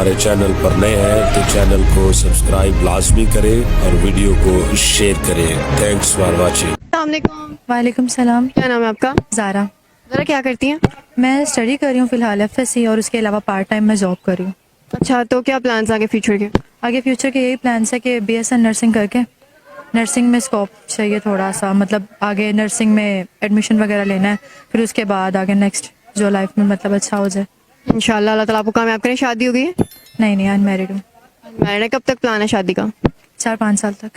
हमारे चैनल पर नए हैं तो चैनल को सब्सक्राइब लाजमी करें और वीडियो को शेयर करें। Thanks for watching. वालेकुम सलाम। क्या नाम है आपका? ज़ारा। ज़रा क्या करती हैं? मैं स्टडी कर रही हूँ फ़िलहाल FSC, और उसके अलावा पार्ट टाइम मैं जॉब कर रही हूँ। अच्छा, तो क्या प्लान्स आगे फ्यूचर के? आगे फ्यूचर के यही प्लान्स है कि BSN नर्सिंग करके, नर्सिंग में स्कोप चाहिए थोड़ा सा, मतलब आगे नर्सिंग में एडमिशन वगैरह लेना है, फिर उसके बाद आगे नेक्स्ट जो लाइफ में मतलब अच्छा हो जाए। इंशाल्लाह अल्लाह ताला आपको कामयाब करें। शादी हो गई है? नहीं, अनमैरिड हूँ। मैरिड है। कब तक प्लान है शादी का? 4-5 साल तक।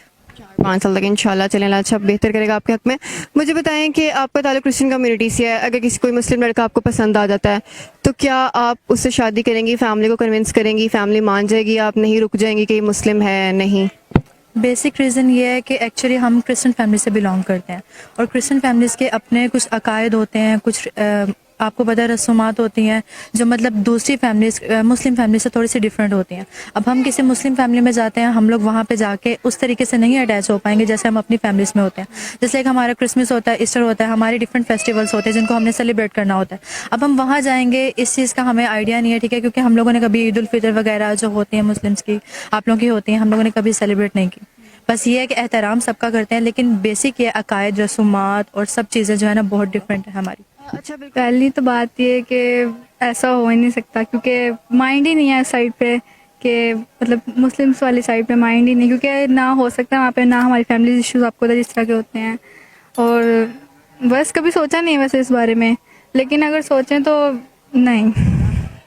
5 साल तक इंशाल्लाह। चलें, अल्लाह अच्छा बेहतर करेगा आपके हक में। मुझे बताएं कि आपका ताल्लुक क्रिश्चियन कम्युनिटी से है। अगर किसी कोई मुस्लिम लड़का आपको पसंद आ जाता है तो क्या आप उससे शादी करेंगी? फैमिली को कन्विंस करेंगी? फैमिली मान जाएगी? आप नहीं रुक जाएंगी कि ये मुस्लिम है? नहीं। बेसिक रीज़न ये है कि एक्चुअली हम क्रिश्चियन फैमिली से बिलोंग करते हैं, और क्रिश्चियन फैमिलीज़ के अपने कुछ अकायद होते हैं, कुछ आपको पता है रसूमात होती हैं जो मतलब दूसरी फैमिलीज मुस्लिम फैमिली से थोड़ी सी डिफरेंट होती हैं। अब हम किसी मुस्लिम फैमिली में जाते हैं, हम लोग वहाँ पे जाके उस तरीके से नहीं अटैच हो पाएंगे जैसे हम अपनी फैमिलीज़ में होते हैं। जैसे एक हमारा क्रिसमस होता है, ईस्टर होता है, हमारे डिफरेंट फेस्टिवल्स होते हैं जिनको हमने सेलिब्रेट करना होता है। अब हम वहाँ जाएंगे, इस चीज़ का हमें आइडिया नहीं है, ठीक है, क्योंकि हम लोगों ने कभी ईद उल फितर वगैरह जो होती हैं मुस्लिम्स की, आप लोगों की होती हैं, हम लोगों ने कभी सेलिब्रेट नहीं की। बस ये है कि एहतराम सबका करते हैं, लेकिन बेसिक ये अकायद रसूमात और सब चीज़ें जो है ना बहुत डिफरेंट है हमारी। अच्छा, बिल्कुल। पहली तो बात ये कि ऐसा हो ही नहीं सकता, क्योंकि माइंड ही नहीं है इस साइड पे, कि मतलब मुस्लिम्स वाली साइड पे माइंड ही नहीं, क्योंकि ना हो सकता वहाँ पे, ना हमारी फैमिली इश्यूज आपको पता जिस तरह के होते हैं। और बस कभी सोचा नहीं है वैसे इस बारे में, लेकिन अगर सोचें तो नहीं।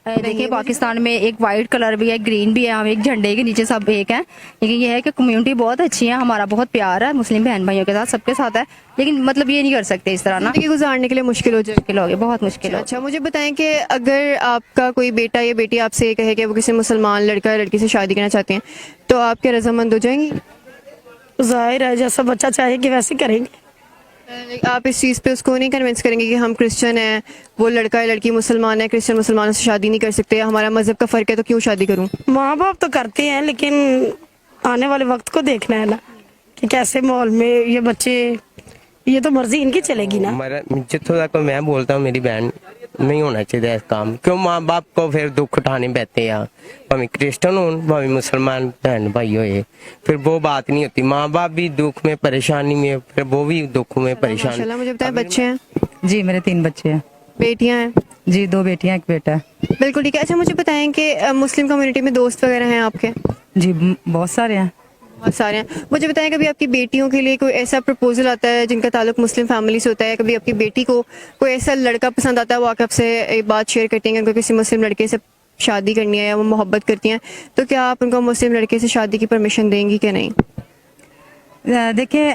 देखिए पाकिस्तान में एक वाइट कलर भी है, ग्रीन भी है, हम एक झंडे के नीचे सब एक है। लेकिन ये है कि कम्युनिटी बहुत अच्छी है, हमारा बहुत प्यार है मुस्लिम बहन भाइयों के साथ, सबके साथ है। लेकिन मतलब ये नहीं कर सकते इस तरह ना, जिंदगी गुजारने के लिए मुश्किल हो जाए। मुश्किल हो गया, बहुत मुश्किल हो। अच्छा, मुझे बताएं कि अगर आपका कोई बेटा या बेटी आपसे ये कहे कि वो किसी मुसलमान लड़का या लड़की से शादी करना चाहते हैं तो आप क्या रजामंद हो जाएंगी? जाहिर है जैसा बच्चा चाहेगी वैसे करेंगे। आप इस चीज़ पे उसको नहीं कन्विंस करेंगे कि हम क्रिश्चियन हैं, वो लड़का या लड़की मुसलमान है, क्रिश्चियन मुसलमानों से शादी नहीं कर सकते, हमारा मजहब का फ़र्क है तो क्यों शादी करूं? माँ बाप तो करते हैं, लेकिन आने वाले वक्त को देखना है ना कि कैसे माहौल में ये बच्चे, ये तो मर्जी इनकी चलेगी ना। जितों तक मैं बोलता हूँ मेरी बहन नहीं होना चाहिए इस काम, क्यों माँ बाप को फिर दुख उठाने पड़ते हैं, भाਵੇਂ क्रिश्चियन हो भाਵੇਂ मुसलमान बहन भाई होए, फिर वो बात नहीं होती। माँ बाप भी दुख में परेशानी में, फिर वो भी दुख में परेशान। माशाल्लाह। मुझे बताएं, बच्चे हैं? जी मेरे 3 बच्चे हैं। बेटियां हैं? जी 2 बेटियां 1 बेटा है। बिल्कुल ठीक है। अच्छा, मुझे बताएं कि मुस्लिम कम्युनिटी में दोस्त वगैरह हैं आपके? जी बहुत सारे हैं। बहुत सारे हैं। मुझे बताएं, कभी आपकी बेटियों के लिए कोई ऐसा प्रपोजल आता है जिनका ताल्लुक मुस्लिम फैमिली से होता है? कभी आपकी बेटी को कोई ऐसा लड़का पसंद आता है, वो आके आपसे एक बात शेयर करती हैं कि उनको किसी मुस्लिम लड़के से शादी करनी है या वो मोहब्बत करती हैं, तो क्या आप उनको मुस्लिम लड़के से शादी की परमिशन देंगी कि नहीं? देखिए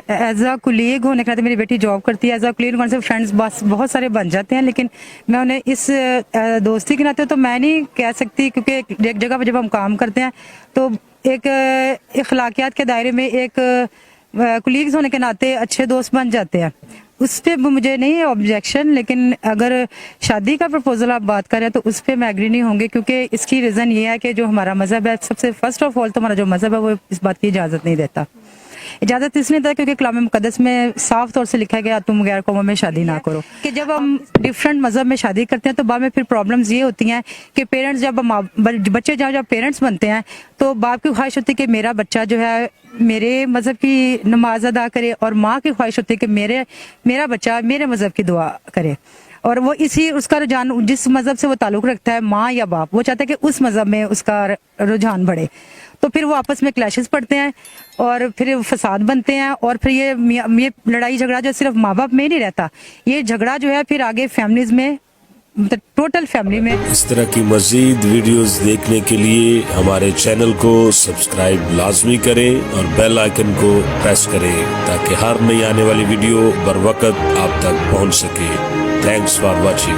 एज अ कुलीग होने के नाते मेरी बेटी जॉब करती है, एज अ कुलीग से फ्रेंड्स बस बहुत सारे बन जाते हैं, लेकिन मैं उन्हें इस दोस्ती के नाते तो मैं नहीं कह सकती, क्योंकि एक जगह पर जब हम काम करते हैं तो एक अखलाकियात के दायरे में एक कुलीग्स होने के नाते अच्छे दोस्त बन जाते हैं, उस पर मुझे नहीं है ऑब्जेक्शन। लेकिन अगर शादी का प्रपोजल आप बात करें तो उस पर मैं एग्री नहीं होंगी, क्योंकि इसकी रीज़न ये है कि जो हमारा मज़हब है, सबसे फर्स्ट ऑफ ऑल तो हमारा जो मज़हब है वो इस बात की इजाज़त नहीं देता। इजाज़त इसलिए देता क्योंकि कलाम मुक़द्दस में साफ तौर से लिखा गया तुम गैर कौमों में शादी ना करो, कि जब हम डिफरेंट मज़हब में शादी करते हैं तो बाद में फिर प्रॉब्लम्स ये होती हैं कि पेरेंट्स बच्चे जब पेरेंट्स बनते हैं तो बाप की ख्वाहिश होती है कि मेरा बच्चा जो है मेरे मज़हब की नमाज अदा करे, और माँ की ख्वाहिश होती है कि मेरा बच्चा मेरे मज़हब की दुआ करे। और वो इसी उसका रुझान जिस मज़हब से वो ताल्लुक़ रखता है, माँ या बाप, वो चाहता है कि उस मज़हब में उसका रुझान बढ़े, तो फिर वो आपस में क्लैशेस पड़ते हैं और फिर फसाद बनते हैं, और फिर ये लड़ाई झगड़ा जो सिर्फ माँ बाप में नहीं रहता, ये झगड़ा जो है फिर आगे फैमिलीज में, टोटल फैमिली में। इस तरह की मजीद वीडियोस देखने के लिए हमारे चैनल को सब्सक्राइब लाजमी करें और बेल आइकन को प्रेस करें ताकि हर नई आने वाली वीडियो बर वक्त आप तक पहुंच सके। Thanks for watching.